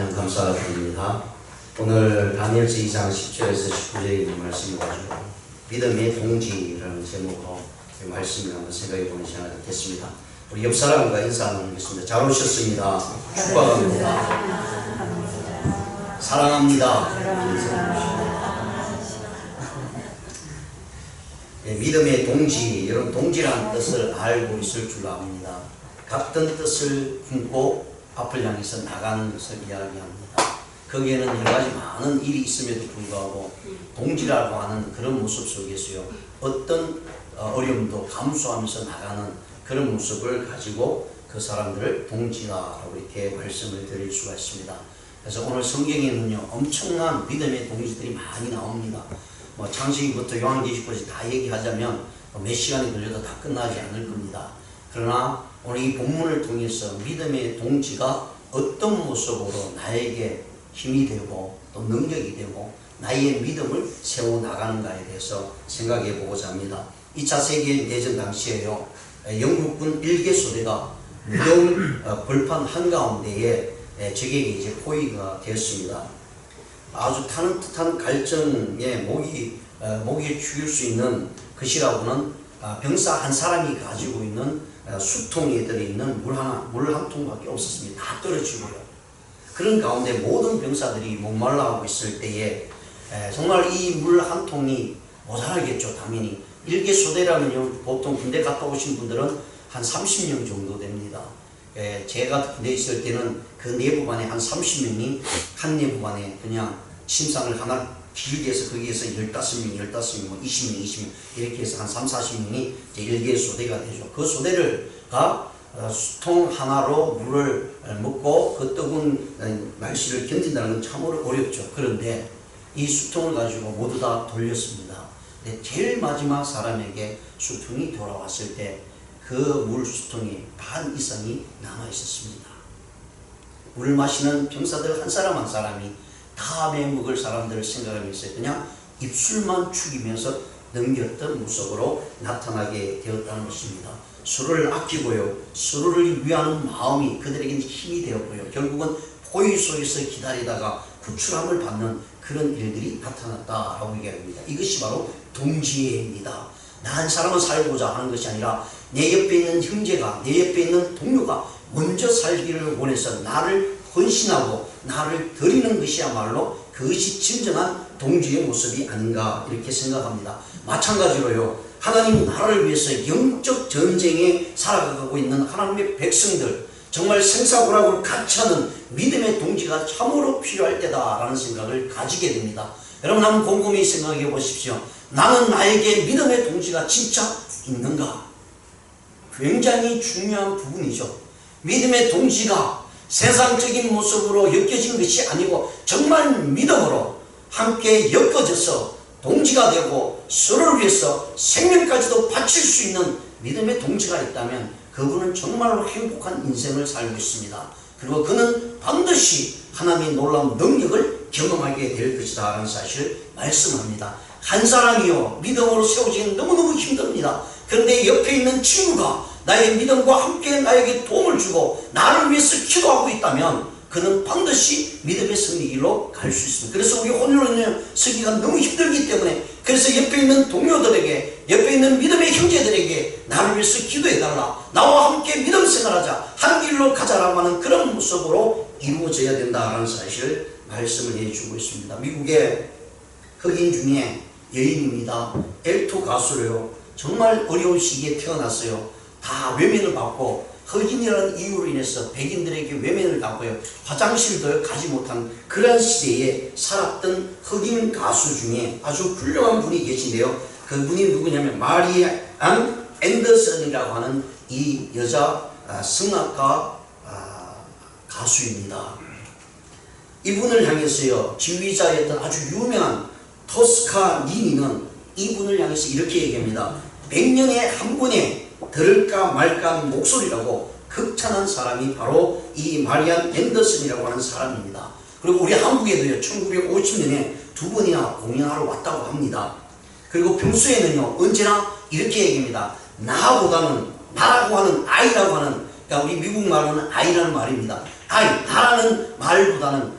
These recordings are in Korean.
하나님 감사드립니다. 오늘 다니엘서 2장 10절에서 19절에 있는 말씀을 가지고 믿음의 동지라는 제목으로 말씀을 한번 생각해 보는 시간을 갖겠습니다. 우리 옆 사람과 인사 나누겠습니다. 잘 오셨습니다. 축복합니다. 사랑합니다. 믿음의 동지, 여러분 동지라는 뜻을 알고 있을 줄 압니다. 같은 뜻을 품고 앞을 향해서 나가는 것을 이야기합니다. 거기에는 여러 가지 많은 일이 있음에도 불구하고 동지라고 하는 그런 모습 속에서요, 어떤 어려움도 감수하면서 나가는 그런 모습을 가지고 그 사람들을 동지다라고 이렇게 말씀을 드릴 수가 있습니다. 그래서 오늘 성경에는요, 엄청난 믿음의 동지들이 많이 나옵니다. 창세기부터 요한계시록까지 다 얘기하자면 몇 시간이 걸려도 다 끝나지 않을 겁니다. 그러나 오늘 이 본문을 통해서 믿음의 동지가 어떤 모습으로 나에게 힘이 되고 또 능력이 되고 나의 믿음을 세워나가는가에 대해서 생각해 보고자 합니다. 2차 세계대전 당시에요, 영국군 일개 소대가 무더운 벌판 한가운데에 적에게 이제 포위가 되었습니다. 아주 타는 듯한 갈증에 목이 죽일 수 있는 것이라고는 병사 한 사람이 가지고 있는 수통에 들어있는 물 한 통밖에 없었습니다. 다 떨어지고요. 그런 가운데 모든 병사들이 목말라하고 있을 때에 정말 이 물 한 통이 모자라겠죠. 당연히 일개 소대라면요, 보통 군대 갔다 오신 분들은 한 30명 정도 됩니다. 제가 군대에 있을 때는 그 내부반에 한 30명이 한 내부반에 그냥 침상을 하나 길게 해서 거기에서 15명, 20명 이렇게 해서 한 30, 40명이 이제 일개 소대가 되죠. 그 소대가 수통 하나로 물을 먹고 그 뜨거운 날씨를 견딘다는 건 참으로 어렵죠. 그런데 이 수통을 가지고 모두 다 돌렸습니다. 근데 제일 마지막 사람에게 수통이 돌아왔을 때 그 물 수통이 반 이상이 남아 있었습니다. 물을 마시는 병사들 한 사람 한 사람이 다음에 먹을 사람들을 생각하면서 그냥 입술만 죽이면서 넘겼던 모습으로 나타나게 되었다는 것입니다. 서로를 아끼고요, 서로를 위하는 마음이 그들에게는 힘이 되었고요, 결국은 포위 속에서 기다리다가 구출함을 받는 그런 일들이 나타났다라고 얘기합니다. 이것이 바로 동지애입니다. 나 한 사람은 살고자 하는 것이 아니라 내 옆에 있는 형제가, 내 옆에 있는 동료가 먼저 살기를 원해서 나를 헌신하고 나를 드리는 것이야말로 그것이 진정한 동지의 모습이 아닌가 이렇게 생각합니다. 마찬가지로요, 하나님 나라를 위해서 영적 전쟁에 살아가고 있는 하나님의 백성들, 정말 생사고락을 같이 하는 믿음의 동지가 참으로 필요할 때다라는 생각을 가지게 됩니다. 여러분 한번 곰곰이 생각해 보십시오. 나는 나에게 믿음의 동지가 진짜 있는가? 굉장히 중요한 부분이죠. 믿음의 동지가 세상적인 모습으로 엮여진 것이 아니고 정말 믿음으로 함께 엮어져서 동지가 되고 서로를 위해서 생명까지도 바칠 수 있는 믿음의 동지가 있다면 그분은 정말로 행복한 인생을 살고 있습니다. 그리고 그는 반드시 하나님의 놀라운 능력을 경험하게 될 것이다 라는 사실을 말씀합니다. 한 사람이요, 믿음으로 세워지기는 너무너무 힘듭니다. 그런데 옆에 있는 친구가 나의 믿음과 함께 나에게 도움을 주고 나를 위해서 기도하고 있다면 그는 반드시 믿음의 승리길로 갈 수 있습니다. 그래서 우리 혼인을 서기가 너무 힘들기 때문에, 그래서 옆에 있는 동료들에게, 옆에 있는 믿음의 형제들에게 나를 위해서 기도해달라, 나와 함께 믿음 생활하자, 한 길로 가자라고 하는 그런 모습으로 이루어져야 된다라는 사실을 말씀을 해주고 있습니다. 미국의 흑인 중에 여인입니다. 엘토 가수로요, 정말 어려운 시기에 태어났어요. 다 외면을 받고 흑인이라는 이유로 인해서 백인들에게 외면을 받고요, 화장실도 가지 못한 그런 시대에 살았던 흑인 가수 중에 아주 훌륭한 분이 계신데요. 그분이 누구냐면 마리안 앤더슨이라고 하는 이 여자 성악가 가수입니다. 이분을 향해서요, 지휘자였던 아주 유명한 토스카니니는 이분을 향해서 이렇게 얘기합니다. 100년에 한 번에 들을까 말까 하는 목소리라고 극찬한 사람이 바로 이 마리안 앤더슨이라고 하는 사람입니다. 그리고 우리 한국에도요, 1950년에 2번이나 공연하러 왔다고 합니다. 그리고 평소에는요, 언제나 이렇게 얘기합니다. 나보다는, 나라고 하는, 아이라고 하는, 그러니까 우리 미국 말로는 아이라는 말입니다. 나라는 말보다는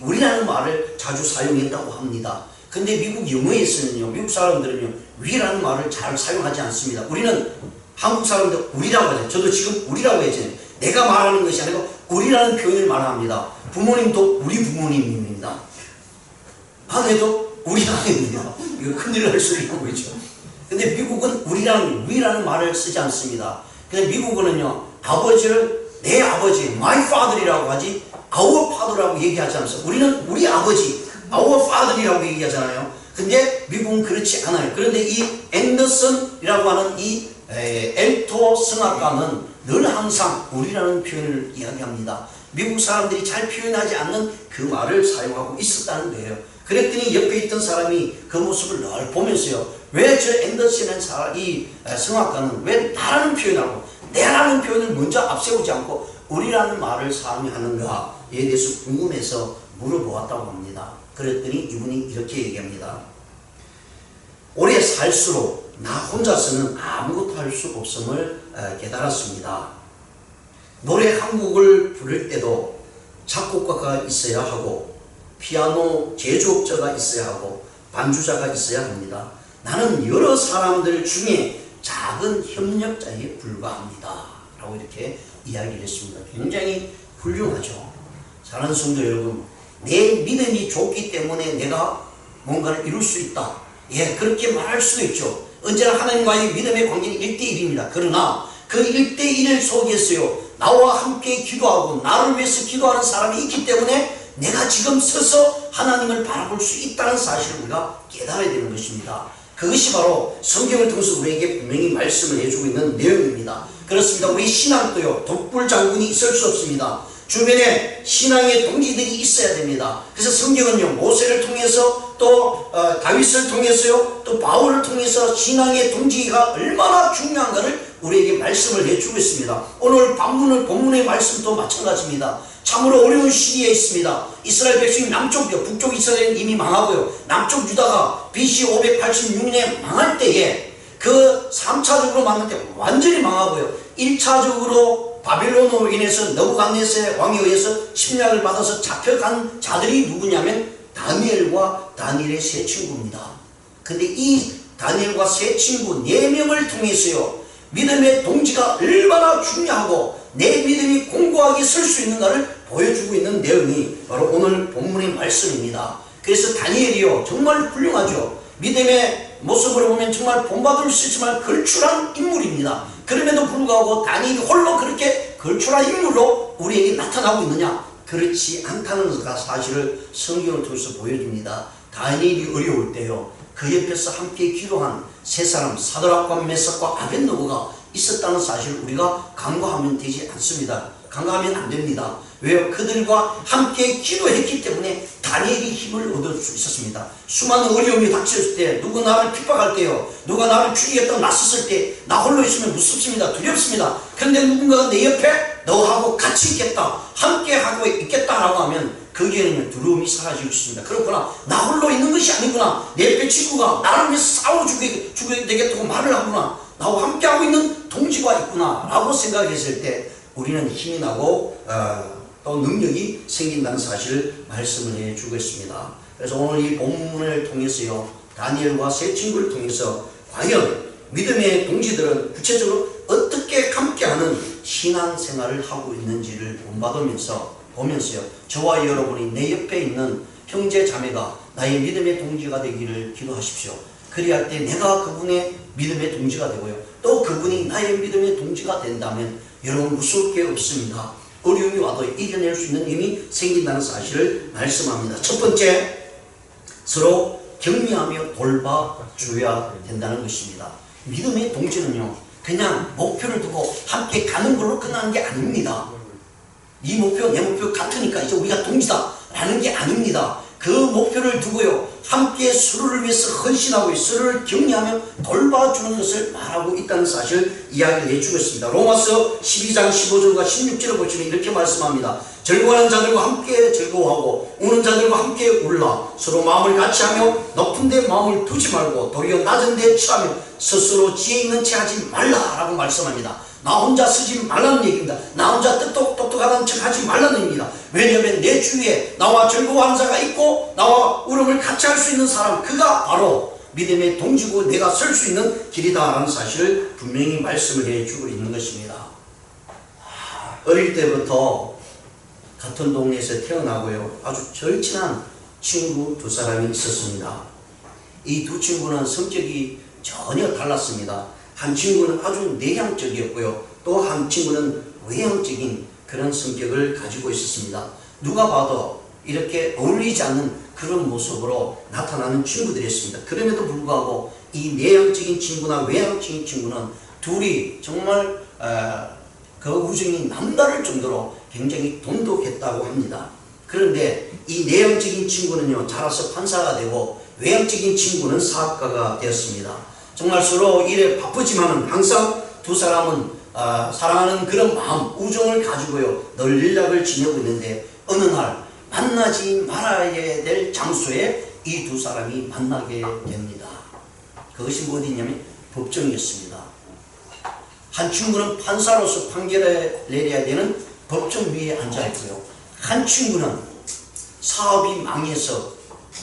우리라는 말을 자주 사용했다고 합니다. 근데 미국 영어에서는요, 미국 사람들은요, 위라는 말을 잘 사용하지 않습니다. 우리는 한국 사람들 우리라고 하죠. 저도 지금 우리라고 했잖아요. 내가 말하는 것이 아니고 우리라는 표현을 말합니다. 부모님도 우리 부모님입니다. 아내도 우리 아내입니다. 이거 큰일 날 소리라고 있죠. 근데 미국은 위라는 말을 쓰지 않습니다. 근데 미국은요, 아버지를 내 아버지, my father이라고 하지, our father라고 얘기하지 않습니다. 우리는 우리 아버지, our father이라고 얘기하잖아요. 근데 미국은 그렇지 않아요. 그런데 이 앤더슨이라고 하는 이 엘토 성악가는 늘 항상 우리라는 표현을 이야기합니다. 미국 사람들이 잘 표현하지 않는 그 말을 사용하고 있었다는 거예요. 그랬더니 옆에 있던 사람이 그 모습을 늘 보면서요, 왜 저 앤더슨은 이 성악가는 왜 나라는 표현하고 내라는 표현을 먼저 앞세우지 않고 우리라는 말을 사용하는가에 대해서 궁금해서 물어보았다고 합니다. 그랬더니 이분이 이렇게 얘기합니다. 오래 살수록 나 혼자서는 아무것도 할 수 없음을 깨달았습니다. 노래 한 곡을 부를 때도 작곡가가 있어야 하고 피아노 제조업자가 있어야 하고 반주자가 있어야 합니다. 나는 여러 사람들 중에 작은 협력자에 불과합니다. 라고 이렇게 이야기를 했습니다. 굉장히 훌륭하죠. 사랑하는 성도 여러분, 내 믿음이 좋기 때문에 내가 뭔가를 이룰 수 있다. 예, 그렇게 말할 수도 있죠. 언제나 하나님과의 믿음의 관계는 1대1입니다. 그러나 그 1대1 속에서요, 나와 함께 기도하고 나를 위해서 기도하는 사람이 있기 때문에 내가 지금 서서 하나님을 바라볼 수 있다는 사실을 우리가 깨달아야 되는 것입니다. 그것이 바로 성경을 통해서 우리에게 분명히 말씀을 해주고 있는 내용입니다. 그렇습니다. 우리 신앙도요, 독불장군이 있을 수 없습니다. 주변에 신앙의 동지들이 있어야 됩니다. 그래서 성경은요, 모세를 통해서 또 다윗을 통해서요, 또 바울을 통해서 신앙의 동지가 얼마나 중요한가를 우리에게 말씀을 해주고 있습니다. 오늘 본문의 말씀도 마찬가지입니다. 참으로 어려운 시기에 있습니다. 이스라엘 백성이 남쪽이요, 북쪽 이스라엘은 이미 망하고요, 남쪽 유다가 BC 586년에 망할 때에 그 3차적으로 망할 때 완전히 망하고요, 1차적으로 바빌론으로 인해서 너부갓네살 왕에 의해서 침략을 받아서 잡혀간 자들이 누구냐면 다니엘과 다니엘의 세 친구입니다. 근데 이 다니엘과 세 친구 4명을 통해서요, 믿음의 동지가 얼마나 중요하고 내 믿음이 공고하게 설 수 있는가를 보여주고 있는 내용이 바로 오늘 본문의 말씀입니다. 그래서 다니엘이요, 정말 훌륭하죠. 믿음의 모습으로 보면 정말 본받을 수 있지만 걸출한 인물입니다. 그럼에도 불구하고 다니엘이 홀로 그렇게 걸출한 인물로 우리에게 나타나고 있느냐? 그렇지 않다는 사실을 성경을 통해서 보여줍니다. 다니엘이 어려울 때요, 그 옆에서 함께 기도한 세 사람, 사드락과 메삭과 아벳느고가 있었다는 사실을 우리가 간과하면 되지 않습니다. 간과하면 안 됩니다. 왜요? 그들과 함께 기도했기 때문에 다니엘이 힘을 얻을 수 있었습니다. 수많은 어려움이 닥쳤을 때, 누가 나를 핍박할 때요, 누가 나를 죽이겠다고 나섰을 때 나 홀로 있으면 무섭습니다. 두렵습니다. 그런데 누군가가 내 옆에 너하고 같이 있겠다, 함께 하고 있겠다라고 하면 거기에는 두려움이 사라질 수 있습니다. 그렇구나, 나 홀로 있는 것이 아니구나, 내 옆에 친구가 나를 위해서 싸워 죽여야 되겠다고 말을 하구나, 나와 함께하고 있는 동지가 있구나 라고 생각했을 때 우리는 힘이 나고 또 능력이 생긴다는 사실을 말씀을 해주고 있습니다. 그래서 오늘 이 본문을 통해서요, 다니엘과 세 친구를 통해서 과연 믿음의 동지들은 구체적으로 어떻게 함께하는 신앙생활을 하고 있는지를 보면서요, 저와 여러분이 내 옆에 있는 형제 자매가 나의 믿음의 동지가 되기를 기도하십시오. 그리할 때 내가 그분의 믿음의 동지가 되고요, 또 그분이 나의 믿음의 동지가 된다면 여러분 무서울 게 없습니다. 어려움이 와도 이겨낼 수 있는 힘이 생긴다는 사실을 말씀합니다. 첫 번째, 서로 격려하며 돌봐줘야 된다는 것입니다. 믿음의 동지는요, 그냥 목표를 두고 함께 가는 걸로 끝나는 게 아닙니다. 이 목표 내 목표 같으니까 이제 우리가 동지다 라는 게 아닙니다. 그 목표를 두고요, 함께 서로를 위해서 헌신하고 서로를 격려하며 돌봐주는 것을 말하고 있다는 사실을 이야기를 해주고 있습니다. 로마서 12장 15절과 16절을 보시면 이렇게 말씀합니다. 즐거워하는 자들과 함께 즐거워하고 우는 자들과 함께 울라. 서로 마음을 같이하며 높은 데 마음을 두지 말고 도리어 낮은 데 취하며 스스로 지혜 있는 채 하지 말라 라고 말씀합니다. 나 혼자 쓰지 말라는 얘기입니다. 나 혼자 똑똑하다는 척 하지 말라는 얘기입니다. 왜냐하면 내 주위에 나와 즐거워하는 자가 있고 나와 울음을 같이 할 수 있는 사람, 그가 바로 믿음의 동지고 내가 설 수 있는 길이다라는 사실을 분명히 말씀을 해주고 있는 것입니다. 어릴 때부터 같은 동네에서 태어나고요, 아주 절친한 친구 두 사람이 있었습니다. 이 두 친구는 성격이 전혀 달랐습니다. 한 친구는 아주 내향적이었고요, 또 한 친구는 외향적인 그런 성격을 가지고 있었습니다. 누가 봐도 이렇게 어울리지 않는 그런 모습으로 나타나는 친구들이었습니다. 그럼에도 불구하고 이 내향적인 친구나 외향적인 친구는 둘이 정말 그 우정이 남다를 정도로 굉장히 돈독했다고 합니다. 그런데 이 내향적인 친구는요, 자라서 판사가 되고 외향적인 친구는 사업가가 되었습니다. 정말 서로 일에 바쁘지만은 항상 두 사람은 사랑하는 그런 마음, 우정을 가지고요 늘 연락을 지내고 있는데, 어느 날 만나지 말아야 될 장소에 이 두 사람이 만나게 됩니다. 그것이 어디냐면 법정이었습니다. 한 친구는 판사로서 판결을 내려야 되는 법정 위에 앉아있고요, 한 친구는 사업이 망해서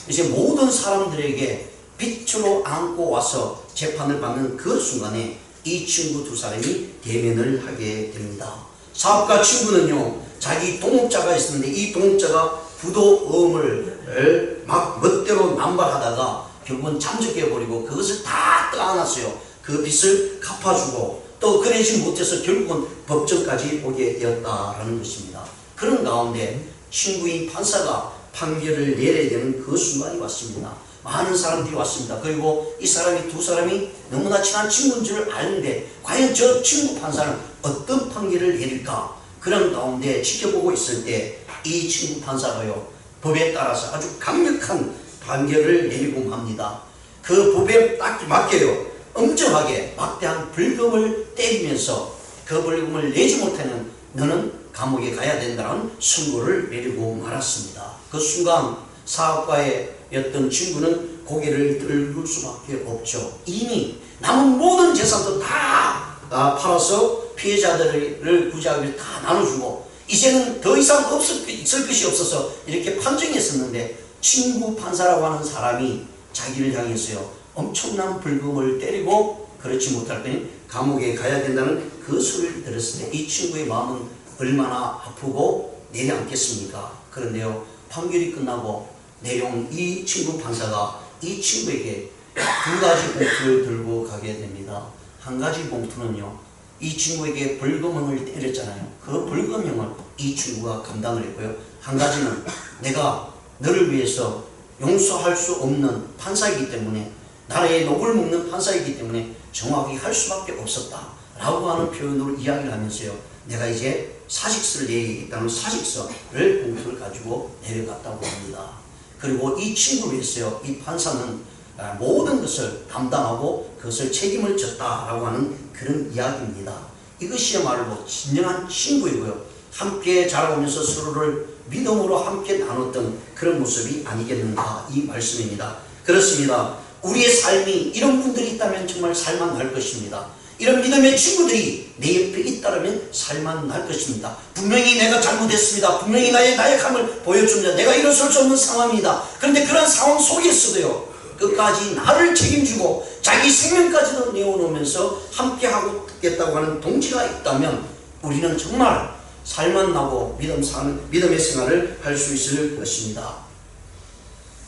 이제 모든 사람들에게 빛으로 안고 와서 재판을 받는 그 순간에 이 친구 두 사람이 대면을 하게 됩니다. 사업가 친구는요, 자기 동업자가 있었는데 이 동업자가 부도음을 막 멋대로 남발하다가 결국은 잠적해버리고 그것을 다 떠안았어요. 그 빚을 갚아주고 또 그러지 못해서 결국은 법정까지 오게 되었다라는 것입니다. 그런 가운데 친구인 판사가 판결을 내려야 되는 그 순간이 왔습니다. 많은 사람들이 왔습니다. 그리고 이 사람이 두 사람이 너무나 친한 친구인 줄 아는데 과연 저 친구 판사는 어떤 판결을 내릴까? 그런 가운데 지켜보고 있을 때 이 친구 판사가요, 법에 따라서 아주 강력한 판결을 내리고 맙니다. 그 법에 딱 맞게요, 엄정하게 막대한 벌금을 때리면서 그 벌금을 내지 못하면 너는 감옥에 가야 된다는 선고를 내리고 말았습니다. 그 순간 사업가였던 친구는 고개를 들을 수밖에 없죠. 이미 남은 모든 재산도 다 팔아서 피해자들을 구제하기를 다 나눠주고 이제는 더 이상 있을 것이 없어서 이렇게 판정했었는데, 친구 판사라고 하는 사람이 자기를 향해서요 엄청난 벌금을 때리고 그렇지 못할 때는 감옥에 가야 된다는 그 소리를 들었을 때 이 친구의 마음은 얼마나 아프고 내려앉겠습니까? 그런데요, 판결이 끝나고 내용 이 친구 판사가 이 친구에게 두 가지 봉투를 들고 가게 됩니다. 한 가지 봉투는요, 이 친구에게 벌금형을 때렸잖아요. 그 벌금형을 이 친구가 감당을 했고요, 한 가지는 내가 너를 위해서 용서할 수 없는 판사이기 때문에, 나라의 녹을 먹는 판사이기 때문에 정확히 할 수밖에 없었다 라고 하는 표현으로 이야기를 하면서요, 내가 이제 사직서를 내야겠다는 사직서를 봉투를 가지고 내려갔다고 합니다. 그리고 이 친구를 위해서요, 이 판사는 모든 것을 담당하고 그것을 책임을 졌다라고 하는 그런 이야기입니다. 이것이야말로 진정한 친구이고요, 함께 자라오면서 서로를 믿음으로 함께 나눴던 그런 모습이 아니겠는가, 이 말씀입니다. 그렇습니다. 우리의 삶이 이런 분들이 있다면 정말 살만 날 것입니다. 이런 믿음의 친구들이 내 옆에 있다면 살만 날 것입니다. 분명히 내가 잘못했습니다. 분명히 나의 나약함을 보여줍니다. 내가 일어설 수 없는 상황입니다. 그런데 그런 상황 속에서도요, 끝까지 나를 책임지고 자기 생명까지도 내어놓으면서 함께하고 있겠다고 하는 동지가 있다면 우리는 정말 살만 나고 믿음의 생활을 할 수 있을 것입니다.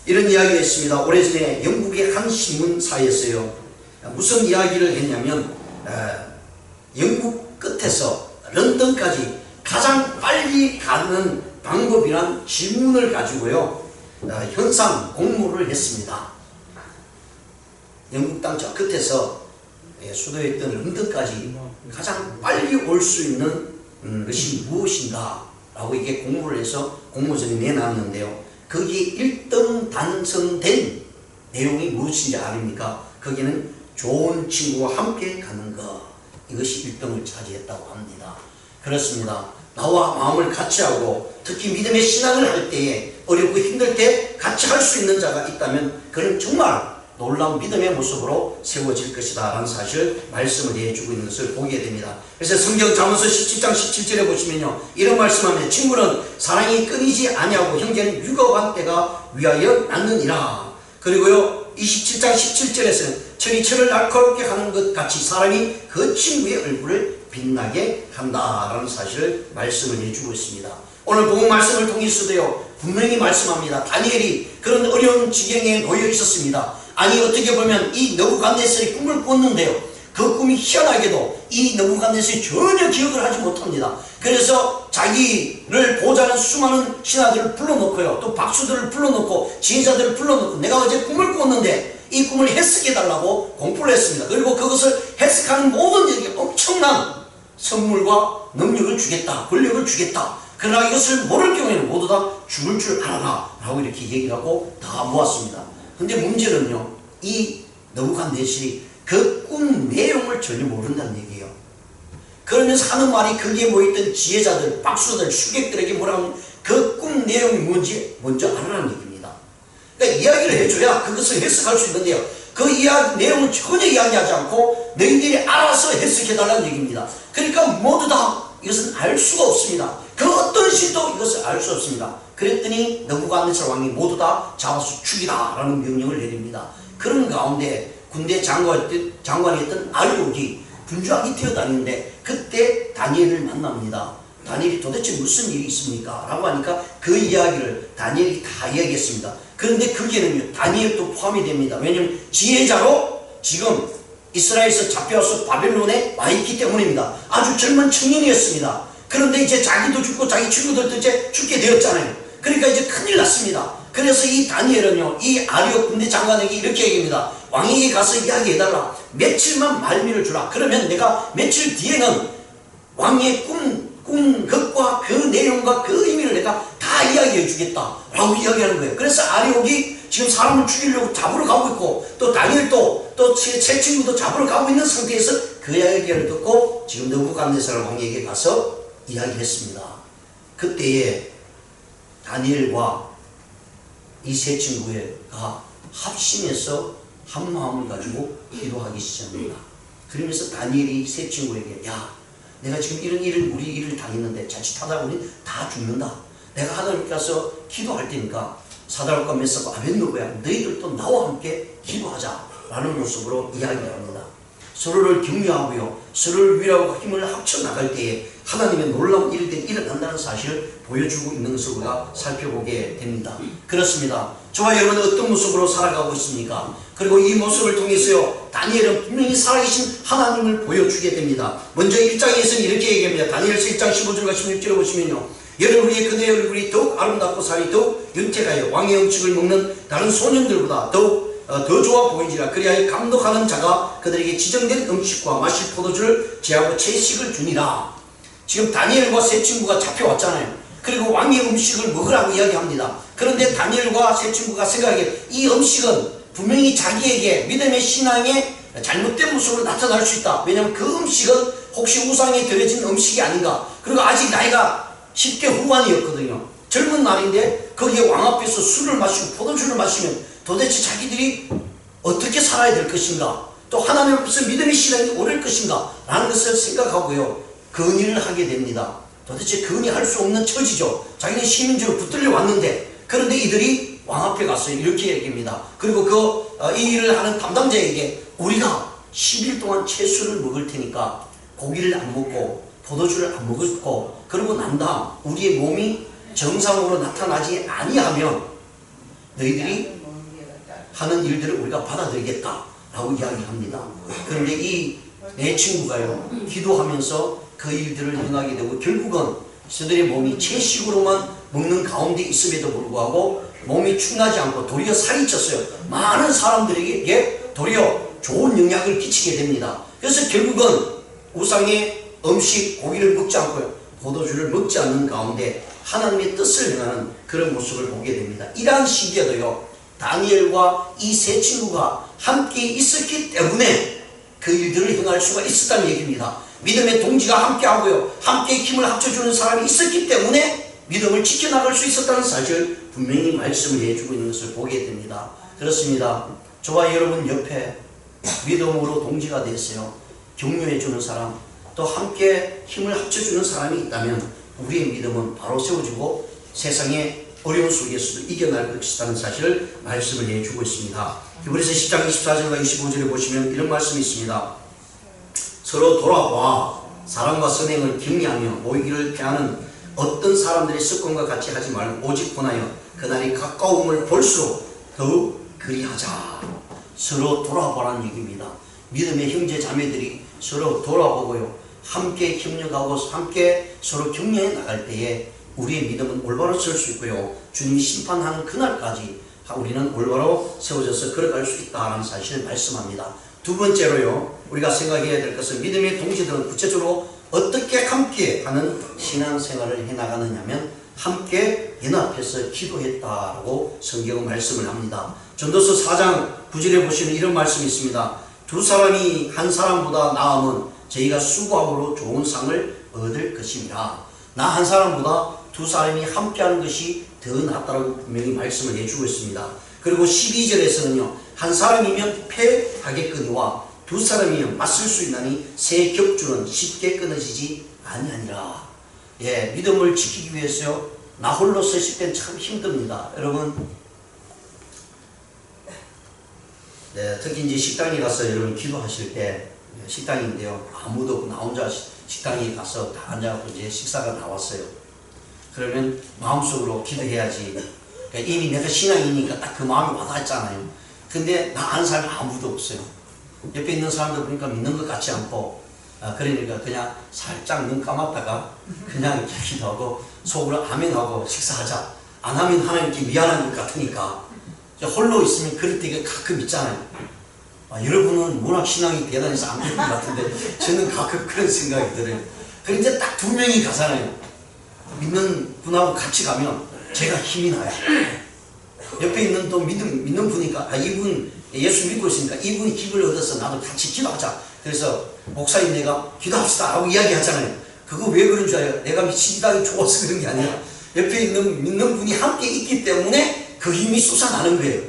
이런 이야기가 있습니다. 오래전에 영국의 한 신문사에서요, 무슨 이야기를 했냐면 영국 끝에서 런던까지 가장 빨리 가는 방법이란 질문을 가지고요 현상 공모를 했습니다. 영국 땅 저 끝에서 수도에 있던 런던까지 가장 빨리 올 수 있는 것이 무엇인가 라고 이게 공모를 해서 공모전에 내놨는데요, 거기에 1등 당선된 내용이 무엇인지 아닙니까? 거기는 좋은 친구와 함께 가는 것, 이것이 1등을 차지했다고 합니다. 그렇습니다. 나와 마음을 같이 하고 특히 믿음의 신앙을 할 때에 어렵고 힘들 때 같이 할 수 있는 자가 있다면 그는 정말 놀라운 믿음의 모습으로 세워질 것이다 라는 사실 말씀을 해주고 있는 것을 보게 됩니다. 그래서 성경 잠언서 17장 17절에 보시면요, 이런 말씀하면 친구는 사랑이 끊이지 아니하고 형제는 육아한 때가 위하여 낳느니라. 그리고요 27장 17절에서는 철이 철을 날카롭게 하는 것 같이 사람이 그 친구의 얼굴을 빛나게 한다라는 사실을 말씀을 해주고 있습니다. 오늘 복음 말씀을 통해서도요 분명히 말씀합니다. 다니엘이 그런 어려운 지경에 놓여 있었습니다. 아니 어떻게 보면 이 느부갓네살이 꿈을 꿨는데요, 그 꿈이 희한하게도 이 느부갓네살이 전혀 기억을 하지 못합니다. 그래서 자기를 보자는 수많은 신하들을 불러놓고요, 또 박수들을 불러놓고 지휘자들을 불러놓고 내가 어제 꿈을 꿨는데 이 꿈을 해석해달라고 공포를 했습니다. 그리고 그것을 해석하는 모든 이에게 엄청난 선물과 능력을 주겠다, 권력을 주겠다. 그러나 이것을 모를 경우에는 모두 다 죽을 줄 알아라 라고 이렇게 얘기를 하고 다 모았습니다. 근데 문제는요, 이 느부갓네살이 그 꿈 내용을 전혀 모른다는 얘기예요. 그러면서 하는 말이 거기에 모였던 지혜자들, 박수들, 수객들에게 뭐라고 하면 그 꿈 내용이 뭔지 먼저 알아라는 얘기입니다. 그러니까 이야기를 해줘야 그것을 해석할 수 있는데요, 그 이야기 내용을 전혀 이야기하지 않고 너희들이 알아서 해석해달라는 얘기입니다. 그러니까 모두 다 이것은 알 수가 없습니다. 그 어떤 신도 이것을 알 수 없습니다. 그랬더니 느부갓네살 왕이 모두 다 잡아서 죽이라 라는 명령을 내립니다. 그런 가운데 군대 장관이었던 아리옥이 분주하게 뛰어다니는데 그때 다니엘을 만납니다. 다니엘이 도대체 무슨 일이 있습니까? 라고 하니까 그 이야기를 다니엘이 다 이야기했습니다. 그런데 거기에는요 다니엘도 포함이 됩니다. 왜냐하면 지혜자로 지금 이스라엘에서 잡혀와서 바벨론에 와 있기 때문입니다. 아주 젊은 청년이었습니다. 그런데 이제 자기도 죽고 자기 친구들도 이제 죽게 되었잖아요. 그러니까 이제 큰일 났습니다. 그래서 이 다니엘은요 이 아리옥 군대 장관에게 이렇게 얘기합니다. 왕에게 가서 이야기해달라. 며칠만 말미를 주라. 그러면 내가 며칠 뒤에는 왕의 꿈 것과 그 내용과 그 의미를 내가 다 이야기해 주겠다 라고 이야기하는 거예요. 그래서 아리옥이 지금 사람을 죽이려고 잡으러 가고 있고 또 다니엘도 또 제 친구도 잡으러 가고 있는 상태에서 그 이야기를 듣고 지금 느부갓네살 왕에게 가서 이야기했습니다. 그때에 다니엘과 이 세 친구가 합심해서 한 마음을 가지고 기도하기 시작합니다. 그러면서 다니엘이 세 친구에게 야, 내가 지금 이런 일을 우리 일을 당했는데 자칫하다 보니 다 죽는다. 내가 하나님께 가서 기도할 테니까 사드락과 메삭과 아벳느고야 너희들도 나와 함께 기도하자 라는 모습으로 이야기합니다. 서로를 격려하고요 서로를 위로하고 힘을 합쳐 나갈 때에 하나님의 놀라운 일들이 일어난다는 사실을 보여주고 있는 것을 우리가 살펴보게 됩니다. 그렇습니다. 저와 여러분은 어떤 모습으로 살아가고 있습니까? 그리고 이 모습을 통해서요 다니엘은 분명히 살아계신 하나님을 보여주게 됩니다. 먼저 1장에서는 이렇게 얘기합니다. 다니엘서 1장 15절과 16절을 보시면요, 여러분의 그대의 얼굴이 더욱 아름답고 살이 더욱 윤택하여 왕의 음식을 먹는 다른 소년들보다 더욱 더 좋아 보이지라. 그리하여 감독하는 자가 그들에게 지정된 음식과 마실 포도주를 제하고 채식을 주니라. 지금 다니엘과 세 친구가 잡혀왔잖아요. 그리고 왕의 음식을 먹으라고 이야기합니다. 그런데 다니엘과 세 친구가 생각하기에 이 음식은 분명히 자기에게 믿음의 신앙의 잘못된 모습으로 나타날 수 있다. 왜냐하면 그 음식은 혹시 우상에 드려진 음식이 아닌가. 그리고 아직 나이가 10대 후반이었거든요. 젊은 날인데 거기에 왕 앞에서 술을 마시고 포도주를 마시면 도대체 자기들이 어떻게 살아야 될 것인가, 또 하나님 앞에서 믿음의 신앙이 오를 것인가 라는 것을 생각하고요 건의를 하게 됩니다. 도대체 건의할 수 없는 처지죠. 자기는 시민적으로 붙들려 왔는데, 그런데 이들이 왕 앞에 가서 이렇게 얘기합니다. 그리고 이 일을 하는 담당자에게 우리가 10일 동안 채소를 먹을 테니까 고기를 안 먹고 포도주를 안 먹고 그러고 난 다음 우리의 몸이 정상으로 나타나지 아니하면 너희들이 하는 일들을 우리가 받아들이겠다 라고 이야기합니다. 그런데 이 내 친구가요 기도하면서 그 일들을 행하게 되고 결국은 저들의 몸이 채식으로만 먹는 가운데 있음에도 불구하고 몸이 충나지 않고 도리어 살이 쪘어요. 많은 사람들에게 도리어 좋은 영향을 끼치게 됩니다. 그래서 결국은 우상의 음식 고기를 먹지 않고요 포도주를 먹지 않는 가운데 하나님의 뜻을 행하는 그런 모습을 보게 됩니다. 이러한 시기에도요 다니엘과 이 세 친구가 함께 있었기 때문에 그 일들을 행할 수가 있었다는 얘기입니다. 믿음의 동지가 함께하고요 함께 힘을 합쳐주는 사람이 있었기 때문에 믿음을 지켜나갈 수 있었다는 사실을 분명히 말씀을 해주고 있는 것을 보게 됩니다. 그렇습니다. 저와 여러분 옆에 믿음으로 동지가 됐어요. 격려해 주는 사람, 또 함께 힘을 합쳐주는 사람이 있다면 우리의 믿음은 바로 세워지고 세상의 어려운 속에서도 이겨날 것이라는 사실을 말씀을 해주고 있습니다. 히브리서 10장 24절과 25절에 보시면 이런 말씀이 있습니다. 서로 돌아보아 사랑과 선행을 격려하며 모이기를 피하는 어떤 사람들의 습관과 같이 하지 말고 오직 권하여 그날이 가까움을 볼수록 더욱 그리하자. 서로 돌아보라는 얘기입니다. 믿음의 형제 자매들이 서로 돌아보고요, 함께 협력하고 함께 서로 격려해 나갈 때에 우리의 믿음은 올바로 설 수 있고요, 주님이 심판하는 그날까지 우리는 올바로 세워져서 걸어갈 수 있다는 사실을 말씀합니다. 두 번째로요, 우리가 생각해야 될 것은 믿음의 동지들은 구체적으로 어떻게 함께 하는 신앙생활을 해나가느냐면 함께 연합해서 기도했다라고 성경은 말씀을 합니다. 전도서 4장 9절에 보시면 이런 말씀이 있습니다. 두 사람이 한 사람보다 나으면 저희가 수고함으로 좋은 상을 얻을 것입니다. 나 한 사람보다 두 사람이 함께하는 것이 더 낫다라고 분명히 말씀을 해주고 있습니다. 그리고 12절에서는요, 한 사람이면 패하겠거니와 두 사람이면 맞설 수 있나니 새 격줄은 쉽게 끊어지지 아니하니라. 예, 믿음을 지키기 위해서요, 나 홀로 서실 땐 참 힘듭니다. 여러분, 네, 특히 이제 식당에 가서 여러분 기도하실 때, 식당인데요, 아무도 없고 나 혼자 식당에 가서 다 앉아갖고 이제 식사가 나왔어요. 그러면 마음속으로 기도해야지. 그러니까 이미 내가 신앙이니까 딱 그 마음이 와닿았잖아요. 근데 나 아는 사람이 아무도 없어요. 옆에 있는 사람들 보니까 믿는 것 같지 않고, 그러니까 그냥 살짝 눈 감았다가 그냥 이렇게 기도하고 속으로 아멘하고 식사하자. 안 하면 하나님께 미안한 것 같으니까. 홀로 있으면 그럴 때가 가끔 있잖아요. 여러분은 워낙 신앙이 대단해서 안 그런 것 같은데 저는 가끔 그런 생각이 들어요. 그런데 딱 두 명이 가잖아요. 믿는 분하고 같이 가면 제가 힘이 나요. 옆에 있는 또 믿는 분이니까 이분 예수 믿고 있으니까 이분이 힘을 얻어서 나도 같이 기도하자. 그래서 목사님 내가 기도합시다 하고 이야기하잖아요. 그거 왜 그런 줄 알아요? 내가 신앙이 좋아서 그런 게 아니라 옆에 있는 믿는 분이 함께 있기 때문에 그 힘이 솟아나는 거예요.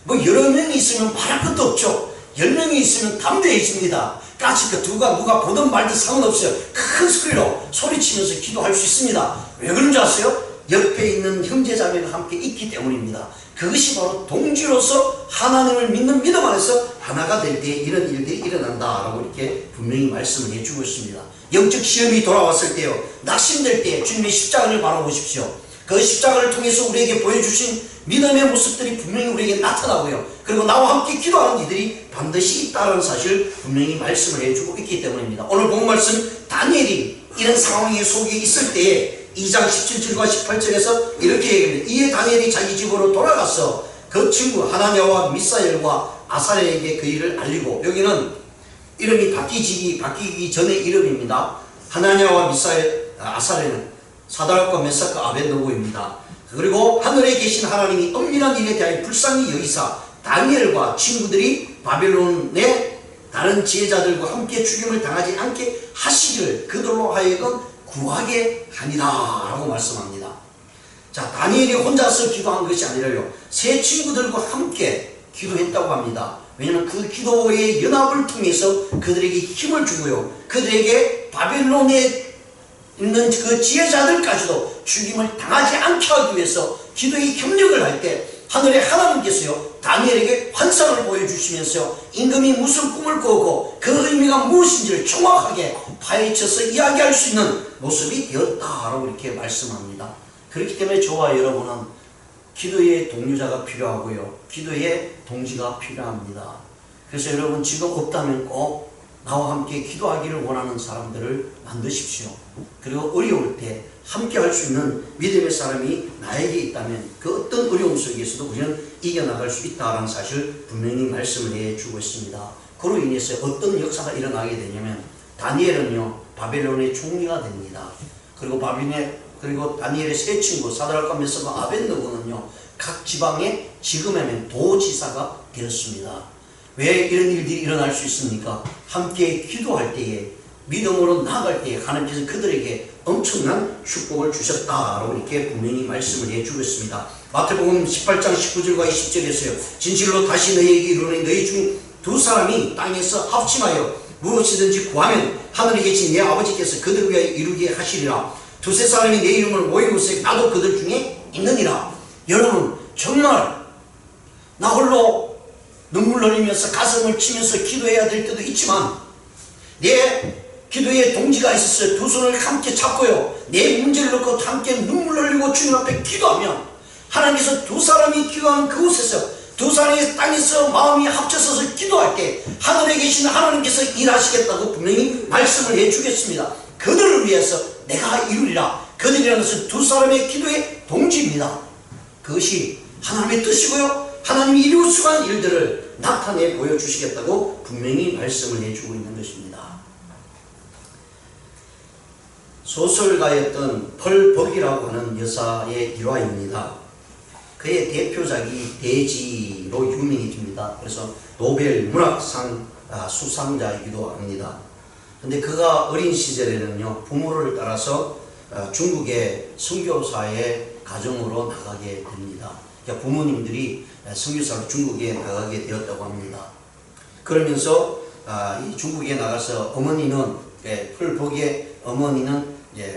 뭐 여러 명이 있으면 말할 것도 없죠. 10명이 있으면 담대해집니다. 까치 누가 보든 말든 상관없어요. 큰 소리로 소리치면서 기도할 수 있습니다. 왜 그런 줄 아세요? 옆에 있는 형제자매가 함께 있기 때문입니다. 그것이 바로 동지로서 하나님을 믿는 믿음 안에서 하나가 될 때 이런 일들이 일어난다라고 이렇게 분명히 말씀을 해주고 있습니다. 영적 시험이 돌아왔을 때요, 낙심될 때 주님의 십자가를 바라보십시오. 그 십자가를 통해서 우리에게 보여주신 믿음의 모습들이 분명히 우리에게 나타나고요, 그리고 나와 함께 기도하는 이들이 반드시 있다는 사실 분명히 말씀을 해주고 있기 때문입니다. 오늘 본 말씀, 다니엘이 이런 상황에 속에 있을 때에 2장 17절과 18절에서 이렇게 얘기합니다. 이에 다니엘이 자기 집으로 돌아가서 그 친구 하나냐와 미사엘과 아사랴에게 그 일을 알리고, 여기는 이름이 바뀌기 전의 이름입니다. 하나냐와 미사엘, 아사랴는 사드락과 메삭과 아벳느고입니다. 그리고 하늘에 계신 하나님이 엄밀한 일에 대하여 불쌍히 여기사 다니엘과 친구들이 바벨론의 다른 지혜자들과 함께 죽임을 당하지 않게 하시기를 그들로 하여금 구하게 하니라 라고 말씀합니다. 자, 다니엘이 혼자서 기도한 것이 아니라요, 세 친구들과 함께 기도했다고 합니다. 왜냐하면 그 기도의 연합을 통해서 그들에게 힘을 주고요, 그들에게 바벨론에 있는 그 지혜자들까지도 죽임을 당하지 않게 하기 위해서 기도의 협력을 할 때 하늘의 하나님께서요, 다니엘에게 환상을 보여주시면서 임금이 무슨 꿈을 꾸고 그 의미가 무엇인지를 정확하게 파헤쳐서 이야기할 수 있는 모습이 되었다라고 이렇게 말씀합니다. 그렇기 때문에 저와 여러분은 기도의 동료자가 필요하고요, 기도의 동지가 필요합니다. 그래서 여러분 지금 없다면 꼭 나와 함께 기도하기를 원하는 사람들을 만드십시오. 그리고 어려울 때 함께 할 수 있는 믿음의 사람이 나에게 있다면 그 어떤 어려움 속에서도 우리는 이겨나갈 수 있다는 사실 분명히 말씀을 해주고 있습니다. 그로 인해서 어떤 역사가 일어나게 되냐면, 다니엘은요 바벨론의 총리가 됩니다. 그리고 다니엘의 세 친구 사드락과 메삭과 아벳느고는요 각 지방의 지금에는 도지사가 되었습니다. 왜 이런 일들이 일어날 수 있습니까? 함께 기도할 때에, 믿음으로 나아갈 때에 하나님께서 그들에게 엄청난 축복을 주셨다라고 이렇게 분명히 말씀을 해주고 있습니다. 마태복음 18장 19절과 20절에서요. 진실로 다시 너희에게 이르노니 너희 중 두 사람이 땅에서 합심하여 무엇이든지 구하면 하늘에 계신 내 아버지께서 그들 위하여 이루게 하시리라. 두세 사람이 내 이름을 모인 곳에 나도 그들 중에 있느니라. 여러분 정말 나 홀로 눈물 흘리면서 가슴을 치면서 기도해야 될 때도 있지만 내 기도에 동지가 있었어요. 두 손을 함께 잡고요. 내 문제를 놓고 함께 눈물 흘리고 주님 앞에 기도하면 하나님께서 두 사람이 기도하는 그곳에서 두 사람이 땅에서 마음이 합쳐서서 기도할 때 하늘에 계신 하나님께서 일하시겠다고 분명히 말씀을 해주겠습니다. 그들을 위해서 내가 이루리라. 그들이라는 것은 두 사람의 기도의 동지입니다. 그것이 하나님의 뜻이고요. 하나님이 이룰 수 있는 일들을 나타내 보여주시겠다고 분명히 말씀을 해주고 있는 것입니다. 소설가였던 펄벅이라고 하는 여사의 일화입니다. 그의 대표작이 대지로 유명해집니다. 그래서 노벨 문학상 수상자이기도 합니다. 근데 그가 어린 시절에는요, 부모를 따라서 중국의 선교사의 가정으로 나가게 됩니다. 그러니까 부모님들이 선교사로 중국에 나가게 되었다고 합니다. 그러면서 이 중국에 나가서 어머니는 펄벅의 어머니는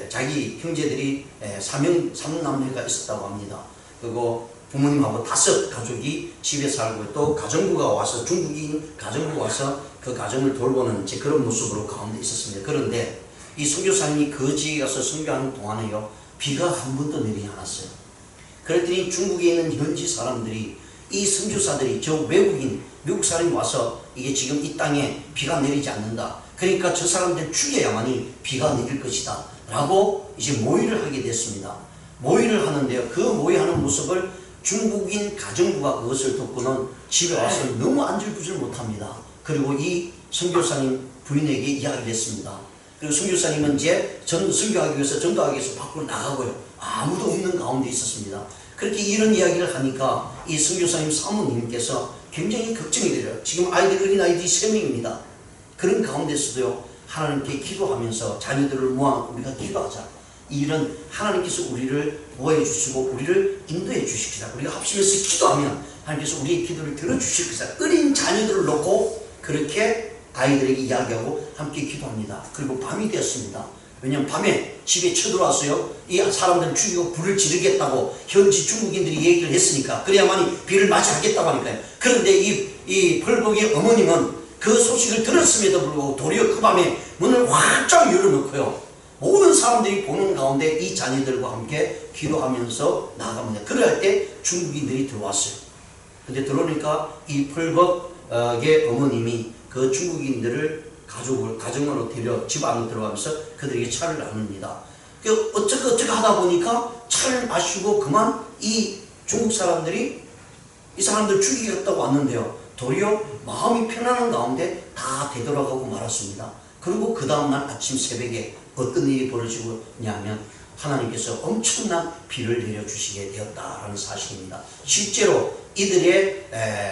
자기 형제들이 3남매가 있었다고 합니다. 그리고 부모님하고 5 가족이 집에 살고 또 가정부가 와서 중국인 가정부가 와서 그 가정을 돌보는 그런 모습으로 가운데 있었습니다. 그런데 이 선교사님이 거지에 가서 선교하는 동안에요, 비가 한 번도 내리지 않았어요. 그랬더니 중국에 있는 현지 사람들이 이 선교사들이 저 외국인 미국 사람이 와서 이게 지금 이 땅에 비가 내리지 않는다. 그러니까 저 사람들 죽여야만이 비가 내릴 것이다. 라고 이제 모의를 하게 됐습니다. 모의를 하는데요. 그 모의하는 모습을 중국인 가정부가 그것을 듣고는 집에 와서 너무 안절부절 못합니다. 그리고 이 선교사님 부인에게 이야기를 했습니다. 그리고 선교사님은 이제 선교하기 위해서 전도하기 위해서 밖으로 나가고요. 아무도 없는 가운데 있었습니다. 그렇게 이런 이야기를 하니까 이 선교사님 사모님께서 굉장히 걱정이 돼요. 지금 어린 아이들이 3명입니다. 그런 가운데서도요, 하나님께 기도하면서 자녀들을 모아놓고 우리가 기도하자. 이런 하나님께서 우리를 보호해 주시고 우리를 인도해 주시기다. 우리가 합심해서 기도하면 하나님께서 우리의 기도를 들어주실 것이다. 어린 자녀들을 놓고 그렇게 아이들에게 이야기하고 함께 기도합니다. 그리고 밤이 되었습니다. 왜냐하면 밤에 집에 쳐들어와서요, 이 사람들을 죽이고 불을 지르겠다고 현지 중국인들이 얘기를 했으니까 그래야만이 비를 맞이하겠다고 하니까요. 그런데 이 펄벅의 어머님은 그 소식을 들었음에도 불구하고 도리어 그 밤에 문을 활짝 열어놓고요, 모든 사람들이 보는 가운데 이 자녀들과 함께 기도하면서 나아갑니다. 그럴 때 중국인들이 들어왔어요. 근데 들어오니까 이 펄벅의 어머님이 그 중국인들을 가정으로 데려 집 안으로 들어가면서 그들에게 차를 나눕니다. 어쩌고 하다 보니까 차를 마시고 그만 이 중국 사람들이 이 사람들 죽이겠다고 왔는데요, 도리어 마음이 편안한 가운데 다 되돌아가고 말았습니다. 그리고 그 다음날 아침 새벽에 어떤 일이 벌어지냐면 하나님께서 엄청난 비를 내려주시게 되었다라는 사실입니다. 실제로 이들의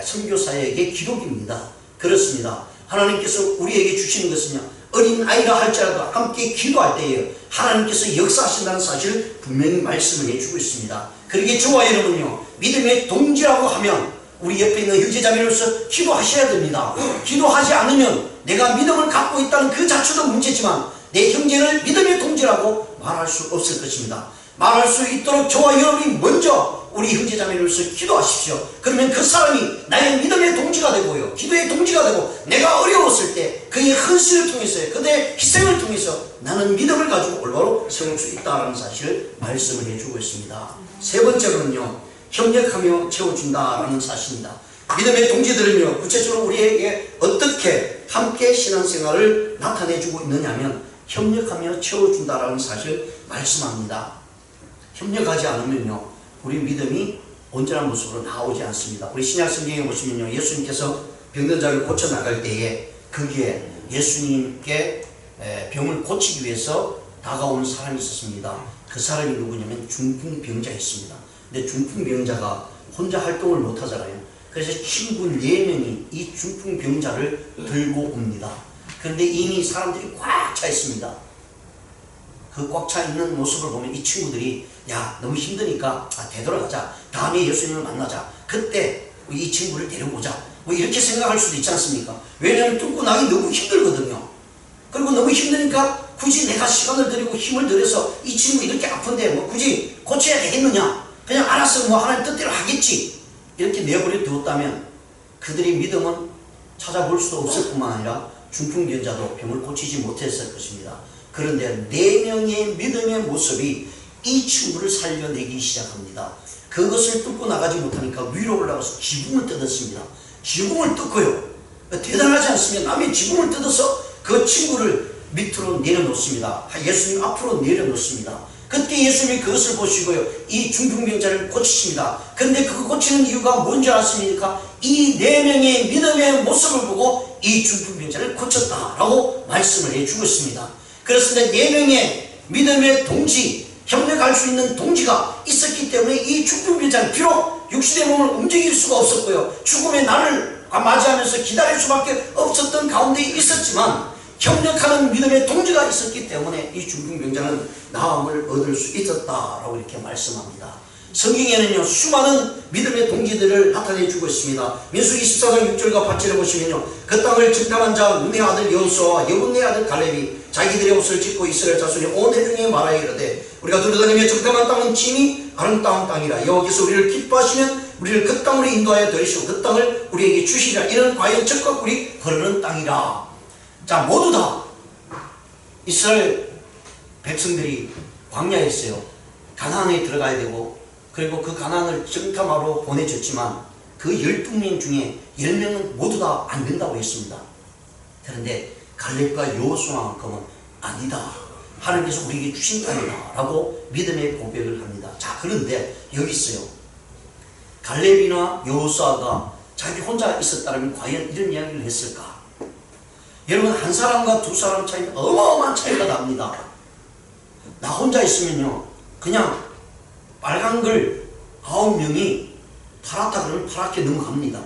선교사에게 기록입니다. 그렇습니다. 하나님께서 우리에게 주시는 것은요, 어린 아이라 할지라도 함께 기도할 때에 하나님께서 역사하신다는 사실을 분명히 말씀을 해주고 있습니다. 그러기에 저와 여러분요, 믿음의 동지라고 하면 우리 옆에 있는 형제자매로서 기도하셔야 됩니다. 기도하지 않으면 내가 믿음을 갖고 있다는 그 자체도 문제지만 내 형제를 믿음의 동지라고 말할 수 없을 것입니다. 말할 수 있도록 저와 여러분이 먼저 우리 형제자매로서 기도하십시오. 그러면 그 사람이 나의 믿음의 동지가 되고요, 기도의 동지가 되고, 내가 어려웠을 때 그의 헌신을 통해서, 그의 희생을 통해서 나는 믿음을 가지고 올바로 세울 수 있다는 사실을 말씀을 해주고 있습니다. 세 번째로는요, 협력하며 채워준다라는 사실입니다. 믿음의 동지들은요, 구체적으로 우리에게 어떻게 함께 신앙생활을 나타내주고 있느냐면 협력하며 채워준다라는 사실을 말씀합니다. 협력하지 않으면요, 우리 믿음이 온전한 모습으로 나오지 않습니다. 우리 신약 성경에 보시면요, 예수님께서 병든 자를 고쳐 나갈 때에 거기에 예수님께 병을 고치기 위해서 다가오는 사람이 있었습니다. 그 사람이 누구냐면 중풍병자였습니다. 근데 중풍병자가 혼자 활동을 못 하잖아요. 그래서 친구 4명이 이 중풍병자를 들고 옵니다. 그런데 이미 사람들이 꽉 차 있습니다. 그 꽉 차 있는 모습을 보면 이 친구들이 야 너무 힘드니까 되돌아가자, 다음에 예수님을 만나자, 그때 이 친구를 데려오자, 뭐 이렇게 생각할 수도 있지 않습니까? 왜냐하면 뚫고 나기 너무 힘들거든요. 그리고 너무 힘드니까 굳이 내가 시간을 들이고 힘을 들여서 이 친구 이렇게 아픈데 뭐 굳이 고쳐야 되겠느냐, 그냥 알았어 뭐 하나님 뜻대로 하겠지, 이렇게 내버려 두었다면 그들의 믿음은 찾아볼 수도 없을 뿐만 아니라 중풍병자도 병을 고치지 못했을 것입니다. 그런데 4명의 믿음의 모습이 이 친구를 살려내기 시작합니다. 그것을 뚫고 나가지 못하니까 위로 올라가서 지붕을 뜯었습니다. 지붕을 뜯고요, 대단하지 않습니까? 남의 지붕을 뜯어서 그 친구를 밑으로 내려놓습니다. 예수님 앞으로 내려놓습니다. 그때 예수님이 그것을 보시고요, 이 중풍병자를 고치십니다. 근데 그 고치는 이유가 뭔지 아십니까? 이 4명의 믿음의 모습을 보고 이 중풍병자를 고쳤다라고 말씀을 해주고 있습니다. 그렇습니다. 4명의 믿음의 동지, 협력할 수 있는 동지가 있었기 때문에 이 중풍병자는 비록 육신의 몸을 움직일 수가 없었고요, 죽음의 날을 맞이하면서 기다릴 수밖에 없었던 가운데 있었지만 협력하는 믿음의 동지가 있었기 때문에 이 중풍병자는 나음을 얻을 수 있었다라고 이렇게 말씀합니다. 성경에는요 수많은 믿음의 동지들을 나타내 주고 있습니다. 민수기 14장 6절과 8절을 보시면요, 그 땅을 정탐한 자 눈의 아들 여호수아와 여분의 아들 갈렙이 자기들의 옷을 찢고 이스라엘 자손이 온 회중에 말하여 이르되 우리가 두루다니며 정탐한 땅은 진히 아름다운 땅이라, 여호와께서 우리를 기뻐하시면 우리를 그 땅으로 인도하여 들이시고 그 땅을 우리에게 주시리라. 이는 과연 젖과 꿀이 흐르는 땅이라. 자, 모두 다 이스라엘 백성들이 광야에 있어요. 가나안에 들어가야 되고, 그리고 그 가나안을 정탐하러 보내줬지만 그 12명 중에 10명은 모두 다 안 된다고 했습니다. 그런데 갈렙과 여호수아만큼은 아니다, 하나님께서 우리에게 주신 땅이다 라고 믿음의 고백을 합니다. 자, 그런데 여기 있어요. 갈렙이나 여호수아가 자기 혼자 있었다면 과연 이런 이야기를 했을까? 여러분, 한 사람과 두 사람 차이는 어마어마한 차이가 납니다. 나 혼자 있으면요, 그냥 빨간 글 9명이 파랗다 그러면 파랗게 넘어갑니다.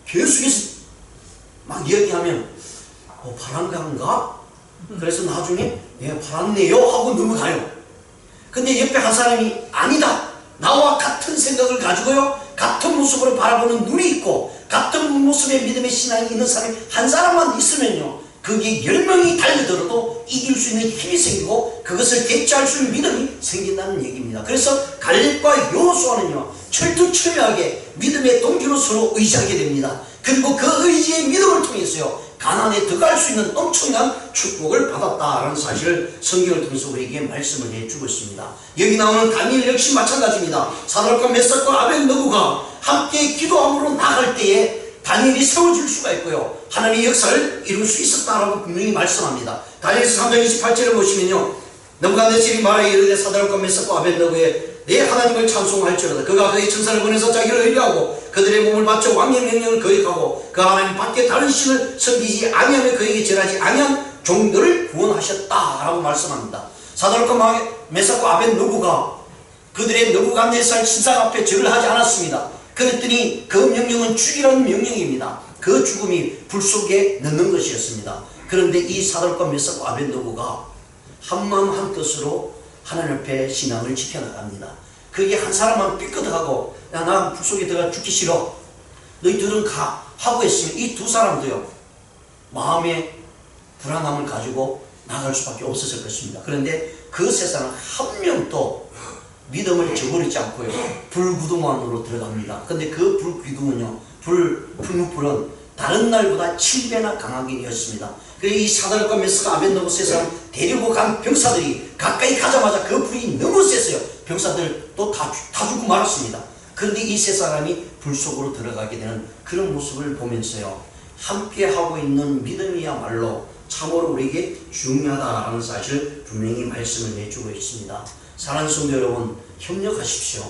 계속해서 막 이야기하면 파란가인가? 그래서 나중에 파랗네요 하고 넘어가요. 근데 옆에 한 사람이 아니다, 나와 같은 생각을 가지고요, 같은 모습으로 바라보는 눈이 있고 같은 모습의 믿음의 신앙이 있는 사람이 한 사람만 있으면요, 그게 10명이 달려들어도 이길 수 있는 힘이 생기고 그것을 대처할 수 있는 믿음이 생긴다는 얘기입니다. 그래서 갈렙과 여호수아는요 철두철미하게 믿음의 동기로 서로 의지하게 됩니다. 그리고 그 의지의 믿음을 통해서요 가나안에 들어갈 수 있는 엄청난 축복을 받았다라는 사실을 성경을 통해서 우리에게 말씀을 해주고 있습니다. 여기 나오는 다니엘 역시 마찬가지입니다. 사드락과 메삭과 아벳느고가 함께 기도함으로 나갈 때에 다니엘이 세워질 수가 있고요, 하나님의 역사를 이룰 수 있었다라고 분명히 말씀합니다. 다니엘서 3장 28절을 보시면요, 느부갓네살이 말하여 이르되 사드락과 메삭과 아벳느고에 내 하나님을 찬송할지어다. 그가 그의 천사를 보내서 자기를 의뢰하고 그들의 몸을 바쳐 왕의 명령을 거역하고 그 하나님 밖에 다른 신을 섬기지 아니하며 그에게 절하지 아니한 종들을 구원하셨다라고 말씀합니다. 사드락과 메삭과 아벳느고가 그들의 느부갓네살 신상 앞에 절을 하지 않았습니다. 그랬더니 그 명령은 죽이라는 명령입니다. 그 죽음이 불 속에 넣는 것이었습니다. 그런데 이 사드락과 메삭과 아벳느고가 한마음 한뜻으로 하나님 앞에 신앙을 지켜나갑니다. 그게 한 사람만 삐끗하고 야, 나 불 속에 들어가 죽기 싫어, 너희들은 가 하고 했으면 이 두 사람도요 마음의 불안함을 가지고 나갈 수밖에 없었을 것입니다. 그런데 그 세상은 한 명도 믿음을 저버리지 않고요 불기둥 안으로 들어갑니다. 근데 그 불기둥은요, 풀무불은 다른 날보다 7배나 강하게 되었습니다. 그래서 이 사드락과 메삭과 아벳느고 세 사람 데리고 간 병사들이 가까이 가자마자 그 불이 너무 셌어요. 병사들도 다 죽고 말았습니다. 그런데 이 세 사람이 불 속으로 들어가게 되는 그런 모습을 보면서요, 함께 하고 있는 믿음이야말로 참으로 우리에게 중요하다라는 사실을 분명히 말씀을 해주고 있습니다. 사랑하는 성도 여러분, 협력하십시오.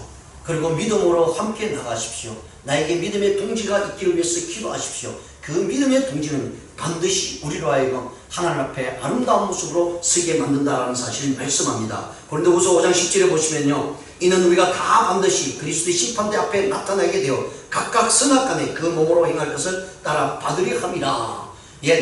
그리고 믿음으로 함께 나가십시오. 나에게 믿음의 동지가 있기를 위해서 기도하십시오. 그 믿음의 동지는 반드시 우리로 하여금 하나님 앞에 아름다운 모습으로 서게 만든다라는 사실을 말씀합니다. 고린도후서 5장 10절에 보시면요, 이는 우리가 다 반드시 그리스도의 심판대 앞에 나타나게 되어 각각 선악간에 그 몸으로 행할 것을 따라 받으려 함이라.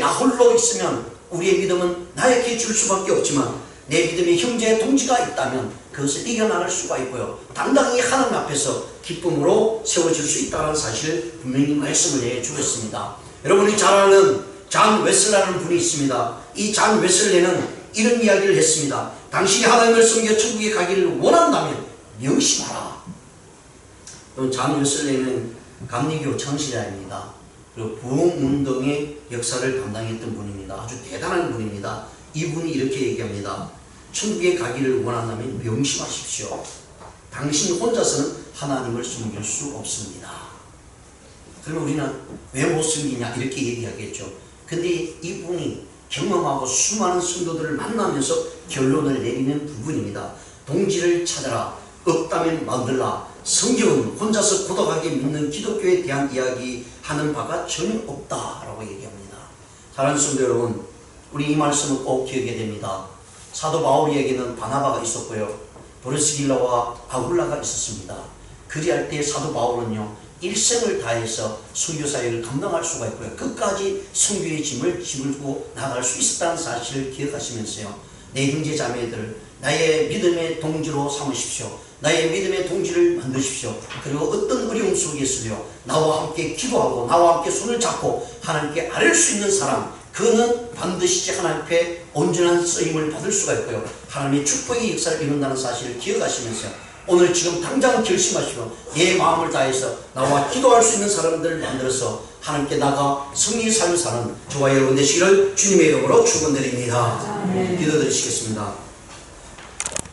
나 홀로 있으면 우리의 믿음은 나에게 줄 수밖에 없지만 내 믿음의 형제 동지가 있다면 그것을 이겨나갈 수가 있고요. 당당히 하나님 앞에서 기쁨으로 세워질 수 있다는 사실을 분명히 말씀을 해주었습니다. 여러분이 잘 아는 잔 웨슬레라는 분이 있습니다. 이 잔 웨슬레는 이런 이야기를 했습니다. 당신이 하나님을 섬겨 천국에 가기를 원한다면 명심하라. 잔 웨슬레는 감리교 창시자입니다. 그리고 부흥운동의 역사를 담당했던 분입니다. 아주 대단한 분입니다. 이분이 이렇게 얘기합니다. 천국에 가기를 원한다면 명심하십시오. 당신 혼자서는 하나님을 섬길 수 없습니다. 그러면 우리는 왜 못 섬기냐 이렇게 얘기하겠죠. 근데 이분이 경험하고 수많은 성도들을 만나면서 결론을 내리는 부분입니다. 동지를 찾아라. 없다면 만들라. 성경은 혼자서 고독하게 믿는 기독교에 대한 이야기하는 바가 전혀 없다라고 얘기합니다. 사랑하는 성도 여러분, 우리 이 말씀을 꼭 기억해야 됩니다. 사도 바울에게는 바나바가 있었고요. 브리스길라와 아굴라가 있었습니다. 그리할 때 사도 바울은요, 일생을 다해서 선교 사역을 감당할 수가 있고요. 끝까지 선교의 짐을 지고 나갈 수 있었다는 사실을 기억하시면서요. 내 형제 자매들, 나의 믿음의 동지로 삼으십시오. 나의 믿음의 동지를 만드십시오. 그리고 어떤 어려움 속에서요, 나와 함께 기도하고 나와 함께 손을 잡고 하나님께 아뢰 수 있는 사람, 그는 반드시 하나님께 온전한 쓰임을 받을 수가 있고요. 하나님의 축복의 역사를 이룬다는 사실을 기억하시면서 오늘 지금 당장 결심하시고 내 마음을 다해서 나와 기도할 수 있는 사람들을 만들어서 하나님께 나가 승리의 삶을 사는 저와 여러분 되시기를 주님의 이름으로 축원드립니다. 기도드리시겠습니다.